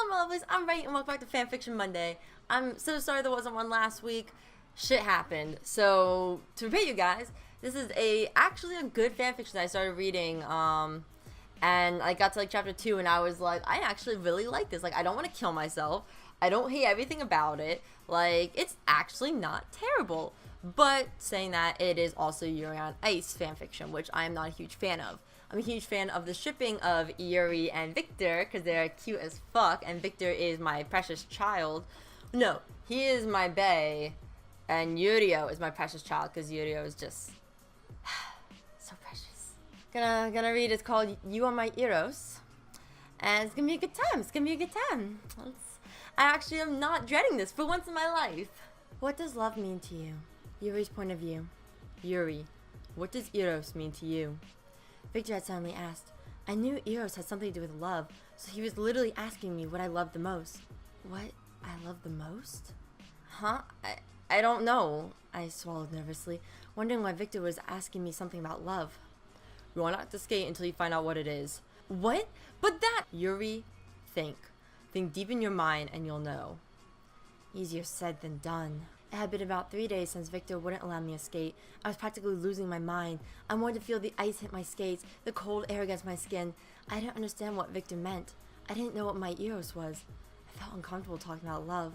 Hello, my lovelies. I'm Ray, and welcome back to Fanfiction Monday. I'm so sorry there wasn't one last week. Shit happened. So, to prepare you guys, this is actually a good fanfiction I started reading, and I got to, like, chapter 2, and I was like, I actually really like this. Like, I don't want to kill myself. I don't hate everything about it. Like, it's actually not terrible. But, saying that, it is also Yuri on Ice fanfiction, which I am not a huge fan of. I'm a huge fan of the shipping of Yuri and Victor, because they're cute as fuck, and Victor is my precious child. No, he is my bae, and Yurio is my precious child, because Yurio is just so precious. Gonna read, it's called You Are My Eros, and it's gonna be a good time. It's gonna be a good time. I actually am not dreading this for once in my life. What does love mean to you? Yuri's point of view. Yuri, what does Eros mean to you? Victor had suddenly asked. I knew Eros had something to do with love, so he was literally asking me what I loved the most. What I love the most? Huh? I don't know, I swallowed nervously, wondering why Victor was asking me something about love. You are not to skate until you find out what it is. What? But that... Yuri, think. Think deep in your mind and you'll know. Easier said than done. It had been about 3 days since Victor wouldn't allow me to skate. I was practically losing my mind. I wanted to feel the ice hit my skates, the cold air against my skin. I didn't understand what Victor meant. I didn't know what my Eros was. I felt uncomfortable talking about love.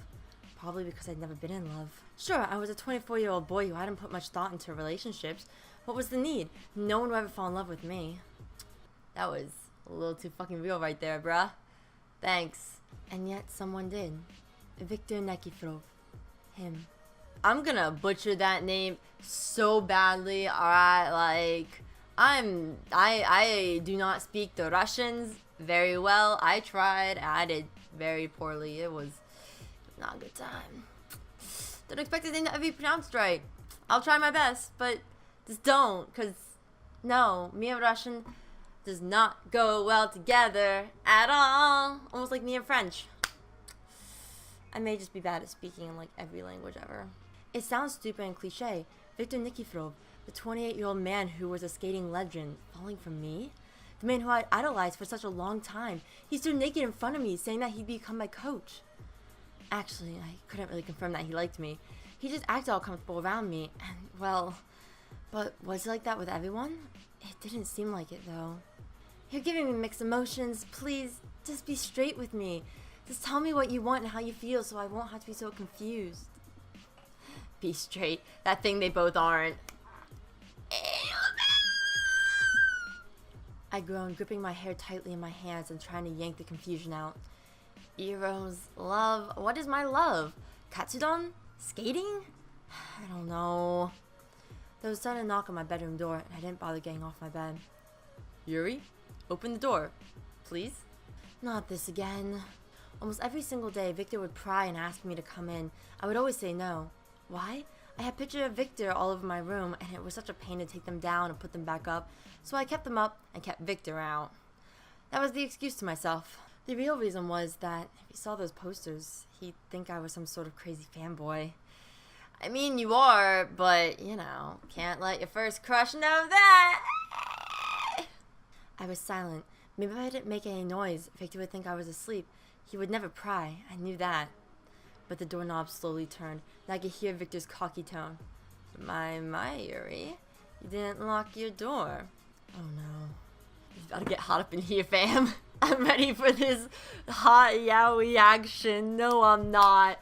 Probably because I'd never been in love. Sure, I was a 24-year-old boy who hadn't put much thought into relationships. What was the need? No one would ever fall in love with me. That was a little too fucking real right there, bruh. Thanks. And yet someone did. Victor Nikifrov. Him. I'm gonna butcher that name so badly, alright, like, I do not speak the Russians very well. I tried, and I did very poorly. It was not a good time. Don't expect his name to ever be pronounced right. I'll try my best, but just don't, cause, no, me and Russian does not go well together at all. Almost like me and French. I may just be bad at speaking in, like, every language ever. It sounds stupid and cliche. Victor Nikifrov, the 28-year-old man who was a skating legend, falling for me? The man who I'd idolized for such a long time. He stood naked in front of me, saying that he'd become my coach. Actually, I couldn't really confirm that he liked me. He just acted all comfortable around me, and, well... But was he like that with everyone? It didn't seem like it, though. You're giving me mixed emotions. Please, just be straight with me. Just tell me what you want and how you feel so I won't have to be so confused. Be straight. That thing they both aren't. I groaned, gripping my hair tightly in my hands and trying to yank the confusion out. Eros, love. What is my love? Katsudon? Skating? I don't know. There was a sudden knock on my bedroom door, and I didn't bother getting off my bed. Yuri, open the door, please. Not this again. Almost every single day, Victor would pry and ask me to come in. I would always say no. Why? I had pictures of Victor all over my room, and it was such a pain to take them down and put them back up, so I kept them up and kept Victor out. That was the excuse to myself. The real reason was that if he saw those posters, he'd think I was some sort of crazy fanboy. I mean, you are, but, you know, can't let your first crush know that. I was silent. Maybe if I didn't make any noise, Victor would think I was asleep. He would never pry. I knew that. But the doorknob slowly turned, and I could hear Victor's cocky tone. My, Yuri. You didn't lock your door. Oh no. It's about to get hot up in here, fam. I'm ready for this hot yaoi action. No, I'm not.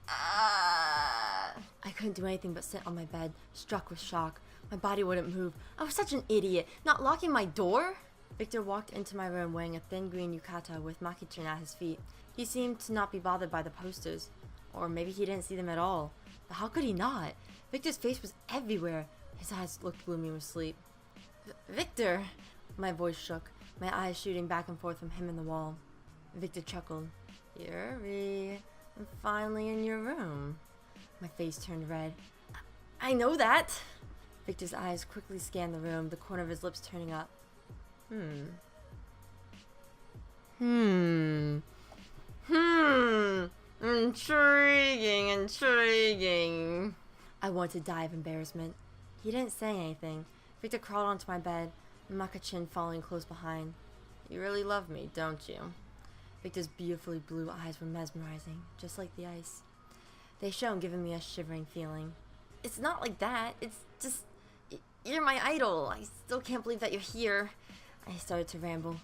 I couldn't do anything but sit on my bed, struck with shock. My body wouldn't move. I was such an idiot. Not locking my door? Victor walked into my room wearing a thin green yukata with maki-chin at his feet. He seemed to not be bothered by the posters. Or maybe he didn't see them at all. But how could he not? Victor's face was everywhere. His eyes looked gloomy with sleep. Victor! My voice shook, my eyes shooting back and forth from him and the wall. Victor chuckled. Yuri, I'm finally in your room. My face turned red. I know that! Victor's eyes quickly scanned the room, the corner of his lips turning up. Intriguing. I wanted to die of embarrassment. He didn't say anything. Victor crawled onto my bed, Maka-chin following close behind. You really love me, don't you? Victor's beautifully blue eyes were mesmerizing, just like the ice. They shone, giving me a shivering feeling. It's not like that. It's just... You're my idol. I still can't believe that you're here. I started to ramble.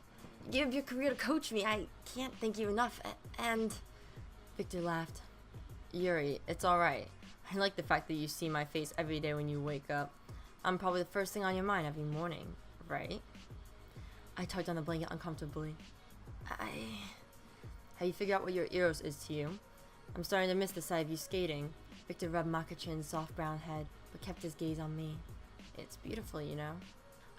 You gave your career to coach me. I can't thank you enough. And... Victor laughed. Yuri, it's alright. I like the fact that you see my face every day when you wake up. I'm probably the first thing on your mind every morning, right? I tugged on the blanket uncomfortably. Have you figured out what your Eros is to you? I'm starting to miss the sight of you skating. Victor rubbed Maka-chan's soft brown head, but kept his gaze on me. It's beautiful, you know?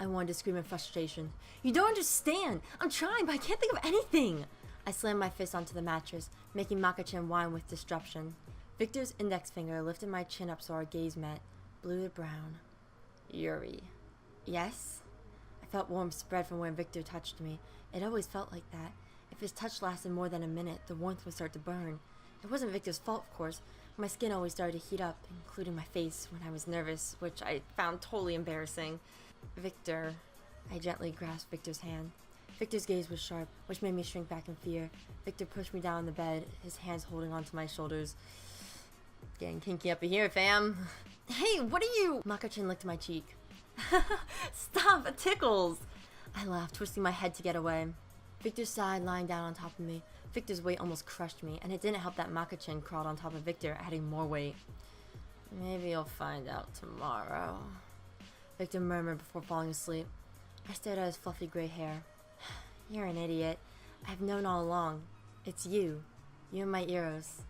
I wanted to scream in frustration. You don't understand! I'm trying, but I can't think of anything! I slammed my fist onto the mattress, making Maka-chan whine with disruption. Victor's index finger lifted my chin up so our gaze met, blue to brown. Yuri. Yes? I felt warmth spread from where Victor touched me. It always felt like that. If his touch lasted more than a minute, the warmth would start to burn. It wasn't Victor's fault, of course. My skin always started to heat up, including my face when I was nervous, which I found totally embarrassing. Victor. I gently grasped Victor's hand. Victor's gaze was sharp, which made me shrink back in fear. Victor pushed me down on the bed, his hands holding onto my shoulders. Getting kinky up in here, fam. Hey, what are you? Maka-chan licked my cheek. Stop, it tickles. I laughed, twisting my head to get away. Victor sighed, lying down on top of me. Victor's weight almost crushed me, and it didn't help that Maka-chan crawled on top of Victor, adding more weight. Maybe you'll find out tomorrow. Victor murmured before falling asleep. I stared at his fluffy gray hair. You're an idiot. I've known all along. It's you. You and my Eros.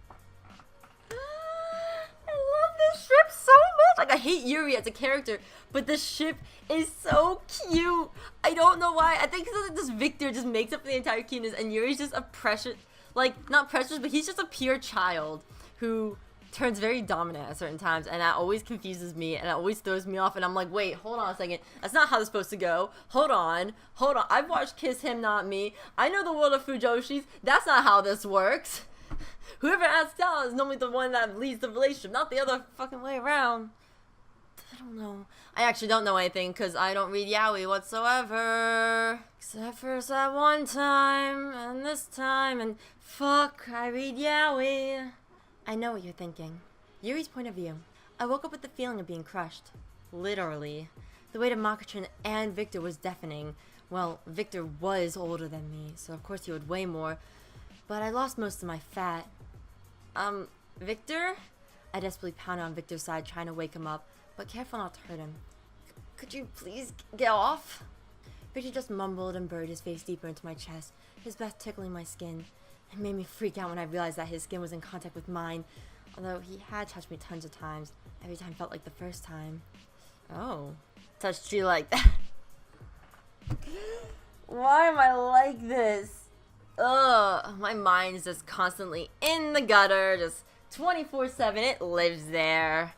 I love this ship so much. Like, I hate Yuri as a character, but this ship is so cute. I don't know why. I think because this Victor just makes up for the entire cuteness, and Yuri's just a precious, like, not precious, but he's just a pure child who turns very dominant at certain times, and that always confuses me, and it always throws me off, and I'm like, wait, hold on a second. That's not how it's supposed to go. Hold on. I've watched Kiss Him, Not Me. I know the world of Fujoshis. That's not how this works. Whoever asks out is normally the one that leads the relationship, not the other fucking way around. I don't know. I actually don't know anything, because I don't read yaoi whatsoever. Except for that one time, and this time, and fuck, I read yaoi. I know what you're thinking. Yuri's point of view. I woke up with the feeling of being crushed. Literally. The weight of Maka-chan and Victor was deafening. Well, Victor was older than me, so of course he would weigh more. But I lost most of my fat. Victor? I desperately pounded on Victor's side, trying to wake him up, but careful not to hurt him. Could you please get off? Victor just mumbled and buried his face deeper into my chest, his breath tickling my skin. It made me freak out when I realized that his skin was in contact with mine, although he had touched me tons of times. Every time felt like the first time. Oh. Touched you like that. Why am I like this? Ugh. My mind is just constantly in the gutter, just 24/7. It lives there.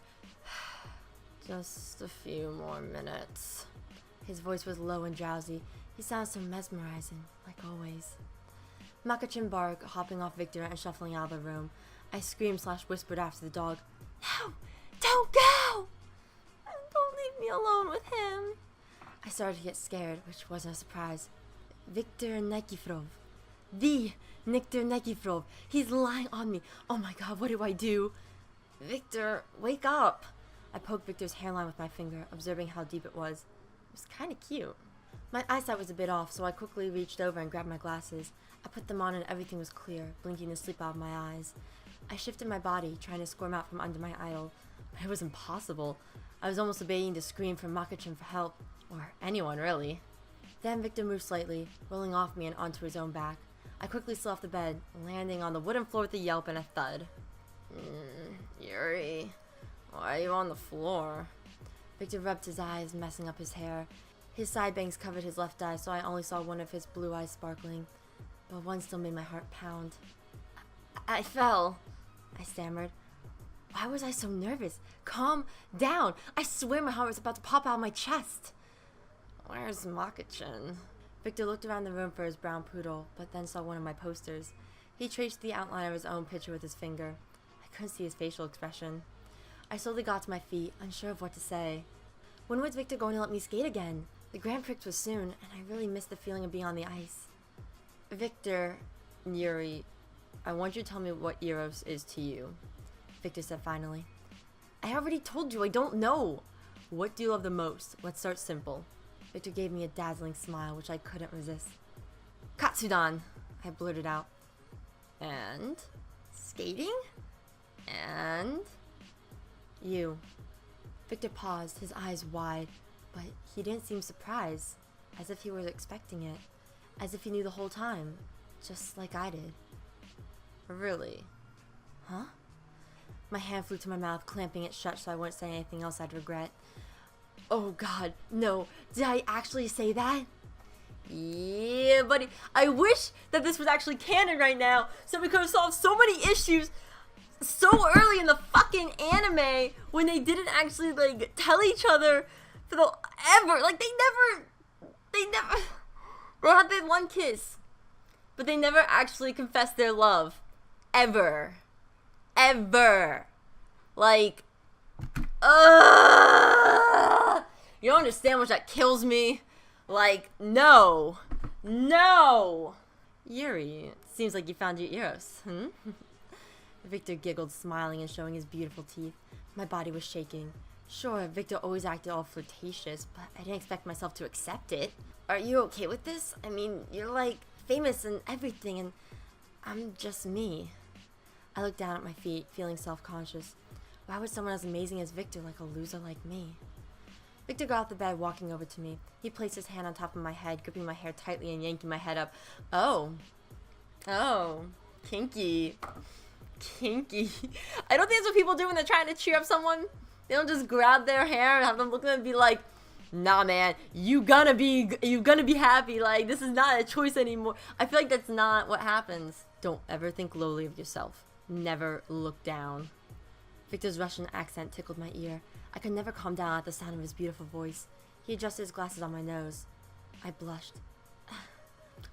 Just a few more minutes. His voice was low and drowsy. He sounded so mesmerizing, like always. Maka-chan barked, hopping off Victor and shuffling out of the room. I screamed/whispered after the dog. No! Don't go! Don't leave me alone with him. I started to get scared, which wasn't a surprise. Victor Nikiforov. The Victor Nikiforov. He's lying on me. Oh my god, what do I do? Victor, wake up. I poked Victor's hairline with my finger, observing how deep it was. It was kind of cute. My eyesight was a bit off, so I quickly reached over and grabbed my glasses. I put them on and everything was clear, blinking the sleep out of my eyes. I shifted my body, trying to squirm out from under my idol, but it was impossible. I was almost debating to scream for Maka-chan for help, or anyone really. Then Victor moved slightly, rolling off me and onto his own back. I quickly slid off the bed, landing on the wooden floor with a yelp and a thud. Yuri, why are you on the floor? Victor rubbed his eyes, messing up his hair. His side bangs covered his left eye, so I only saw one of his blue eyes sparkling. But one still made my heart pound. I fell, I stammered. Why was I so nervous? Calm down. I swear my heart was about to pop out of my chest. Where's Maka-chan? Victor looked around the room for his brown poodle, but then saw one of my posters. He traced the outline of his own picture with his finger. I couldn't see his facial expression. I slowly got to my feet, unsure of what to say. When was Victor going to let me skate again? The Grand Prix was soon, and I really missed the feeling of being on the ice. Victor, Yuri, I want you to tell me what Eros is to you. Victor said finally. I already told you, I don't know. What do you love the most? Let's start simple. Victor gave me a dazzling smile, which I couldn't resist. Katsudan, I blurted out. And? Skating? And? You. Victor paused, his eyes wide, but he didn't seem surprised, as if he was expecting it, as if he knew the whole time, just like I did. Really? Huh? My hand flew to my mouth, clamping it shut so I wouldn't say anything else I'd regret. Oh God, no. Did I actually say that? Yeah, buddy. I wish that this was actually canon right now, so we could have solved so many issues so early in the fucking anime when they didn't actually, like, tell each other for the ever. Like, they had that one kiss, but they never actually confessed their love. Ever. Like, you don't understand how much that kills me. Like, no. Yuri, it seems like you found your Eros, Victor giggled, smiling and showing his beautiful teeth. My body was shaking. Sure, Victor always acted all flirtatious, but I didn't expect myself to accept it. Are you okay with this? I mean, you're like famous and everything, and I'm just me. I looked down at my feet, feeling self-conscious. Why would someone as amazing as Victor like a loser like me? Victor got off the bed, walking over to me. He placed his hand on top of my head, gripping my hair tightly and yanking my head up. Oh, kinky. I don't think that's what people do when they're trying to cheer up someone. They don't just grab their hair and have them look at them and be like, nah, man, you gonna be happy. Like, this is not a choice anymore. I feel like that's not what happens. Don't ever think lowly of yourself. Never look down. Victor's Russian accent tickled my ear. I could never calm down at the sound of his beautiful voice. He adjusted his glasses on my nose. I blushed.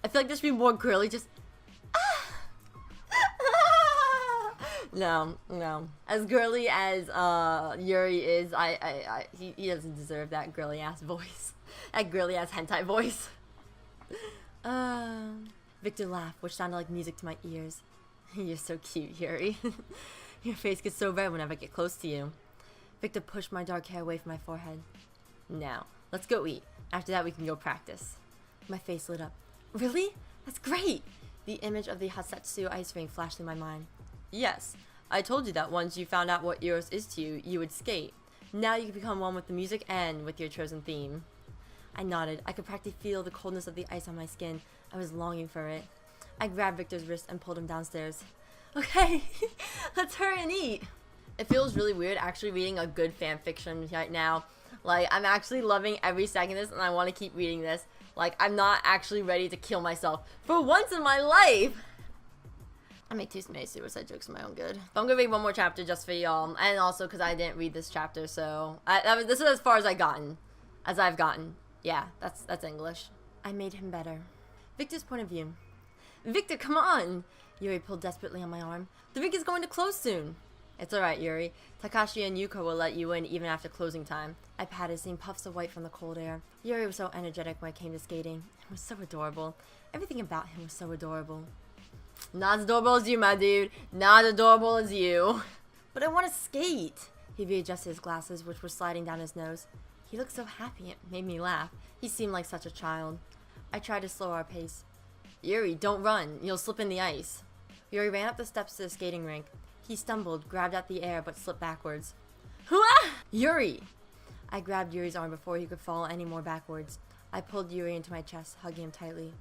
I feel like this should be more girly, just... No. As girly as Yuri is, he doesn't deserve that girly ass voice. That girly ass hentai voice. Victor laughed, which sounded like music to my ears. You're so cute, Yuri. Your face gets so red whenever I get close to you. Victor pushed my dark hair away from my forehead. Now, let's go eat. After that, we can go practice. My face lit up. Really? That's great! The image of the Hasetsu ice rink flashed through my mind. Yes, I told you that once you found out what Eros is to you, you would skate. Now you can become one with the music and with your chosen theme. I nodded. I could practically feel the coldness of the ice on my skin. I was longing for it. I grabbed Victor's wrist and pulled him downstairs. Okay, let's hurry and eat. It feels really weird actually reading a good fan fiction right now. Like, I'm actually loving every second of this and I want to keep reading this. Like, I'm not actually ready to kill myself for once in my life. I make too many suicide jokes for my own good. But I'm gonna read one more chapter just for y'all, and also because I didn't read this chapter, so this is as far as I've gotten. Yeah, that's English. I made him better. Victor's point of view. Victor, come on! Yuri pulled desperately on my arm. The rink is going to close soon. It's alright, Yuri. Takashi and Yuko will let you in even after closing time. I patted, seeing puffs of white from the cold air. Yuri was so energetic when it came to skating. It was so adorable. Everything about him was so adorable. Not as adorable as you, my dude. Not as adorable as you. But I want to skate. He readjusted his glasses, which were sliding down his nose. He looked so happy, it made me laugh. He seemed like such a child. I tried to slow our pace. Yuri, don't run. You'll slip in the ice. Yuri ran up the steps to the skating rink. He stumbled, grabbed at the air, but slipped backwards. Hooah! Yuri! I grabbed Yuri's arm before he could fall any more backwards. I pulled Yuri into my chest, hugging him tightly.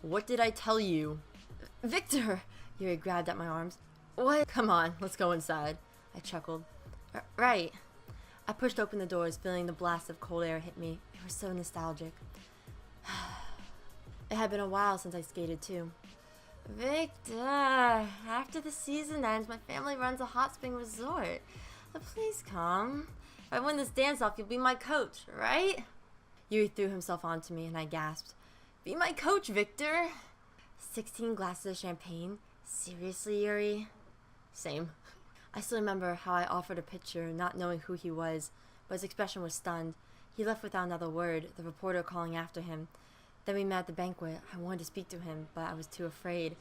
What did I tell you? Victor! Yuri grabbed at my arms. What? Come on, let's go inside. I chuckled. Right. I pushed open the doors, feeling the blast of cold air hit me. It was so nostalgic. It had been a while since I skated too. Victor, after the season ends, my family runs a hot spring resort. But please come. If I win this dance-off, you'll be my coach, right? Yuri threw himself onto me, and I gasped. Be my coach, Victor. 16 glasses of champagne? Seriously, Yuri? Same. I still remember how I offered a picture, not knowing who he was, but his expression was stunned. He left without another word, the reporter calling after him. Then we met at the banquet. I wanted to speak to him, but I was too afraid.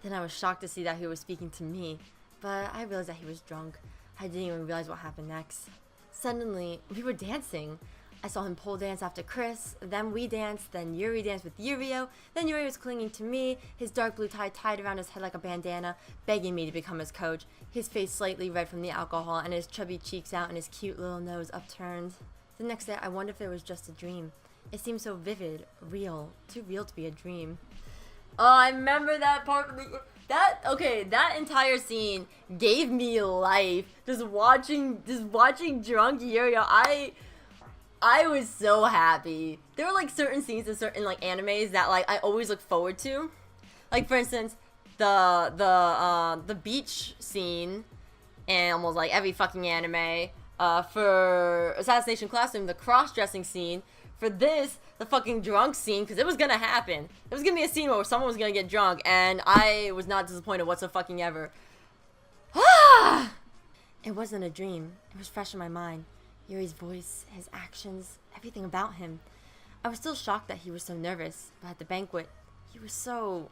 Then I was shocked to see that he was speaking to me, but I realized that he was drunk. I didn't even realize what happened next. Suddenly, we were dancing. I saw him pole dance after Chris, then we danced, then Yuri danced with Yurio, then Yuri was clinging to me, his dark blue tie tied around his head like a bandana, begging me to become his coach, his face slightly red from the alcohol and his chubby cheeks out and his cute little nose upturned. The next day, I wondered if it was just a dream. It seemed so vivid, real, too real to be a dream. Oh, I remember that part of the... that entire scene gave me life. Just watching drunk Yuri, I was so happy. There were like certain scenes in certain like animes that like I always look forward to. Like for instance, the beach scene in almost like every fucking anime. For Assassination Classroom, the cross-dressing scene. For this, the fucking drunk scene, because it was gonna happen. There was gonna be a scene where someone was gonna get drunk, and I was not disappointed whatsoever. It wasn't a dream. It was fresh in my mind. Yuri's voice, his actions, everything about him. I was still shocked that he was so nervous, but at the banquet, he was so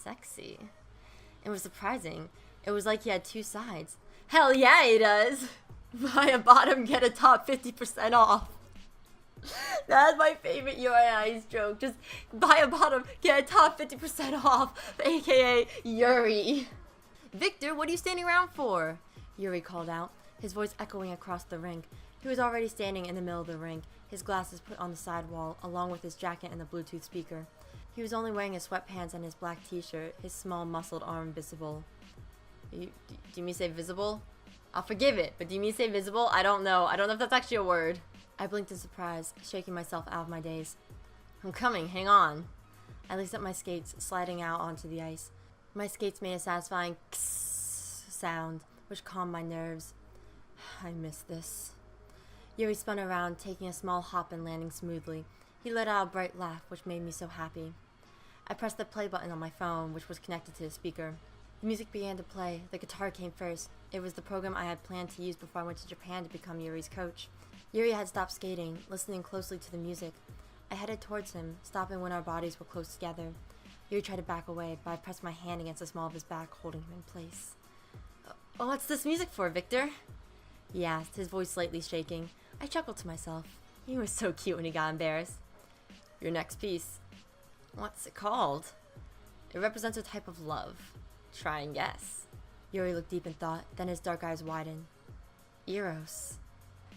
sexy. It was surprising. It was like he had two sides. Hell yeah, he does! Buy a bottom, get a top 50% off. That's my favorite Yuri joke. Just buy a bottom, get a top 50% off, aka Yuri. Victor, what are you standing around for? Yuri called out, his voice echoing across the rink. He was already standing in the middle of the rink, his glasses put on the side wall, along with his jacket and the Bluetooth speaker. He was only wearing his sweatpants and his black t-shirt, his small muscled arm visible. Do you mean say visible? I'll forgive it, but do you mean say visible? I don't know. I don't know if that's actually a word. I blinked in surprise, shaking myself out of my daze. I'm coming, hang on. I laced up my skates, sliding out onto the ice. My skates made a satisfying sound, which calmed my nerves. I missed this. Yuri spun around, taking a small hop and landing smoothly. He let out a bright laugh, which made me so happy. I pressed the play button on my phone, which was connected to the speaker. The music began to play. The guitar came first. It was the program I had planned to use before I went to Japan to become Yuri's coach. Yuri had stopped skating, listening closely to the music. I headed towards him, stopping when our bodies were close together. Yuri tried to back away, but I pressed my hand against the small of his back, holding him in place. Oh, what's this music for, Victor? He asked, his voice slightly shaking. I chuckled to myself. He was so cute when he got embarrassed. Your next piece. What's it called? It represents a type of love. Try and guess. Yuri looked deep in thought, then his dark eyes widened. Eros.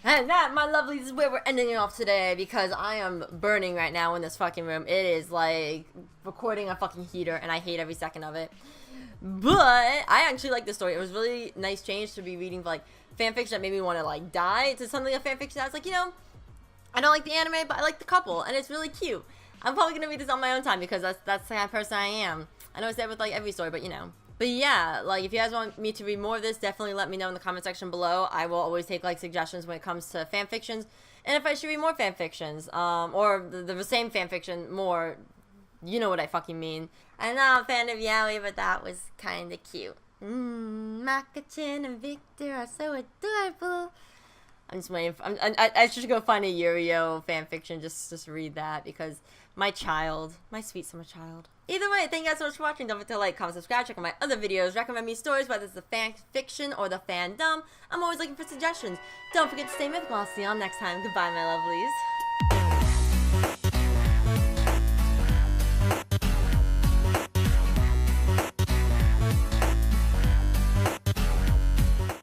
And that, my lovelies, is where we're ending it off today, because I am burning right now in this fucking room. It is like recording a fucking heater, and I hate every second of it. But I actually like this story. It was really nice change to be reading like fanfiction that made me want to like die to something like fanfiction that's like, you know, I don't like the anime, but I like the couple, and it's really cute. I'm probably gonna read this on my own time because that's the kind of person I am. I know I say it with like every story, but you know. But yeah, like if you guys want me to read more of this, definitely let me know in the comment section below. I will always take like suggestions when it comes to fanfictions, and if I should read more fanfictions, or the same fanfiction more, you know what I fucking mean. I'm not a fan of Yaoi, but that was kind of cute. Maka-chan and Victor are so adorable. I'm just waiting. I should go find a Yurio fanfiction, just read that, because my sweet summer child. Either way, thank you guys so much for watching. Don't forget to like, comment, subscribe, check out my other videos, recommend me stories, whether it's the fan fiction or the fandom. I'm always looking for suggestions. Don't forget to stay mythical. I'll see y'all next time. Goodbye, my lovelies.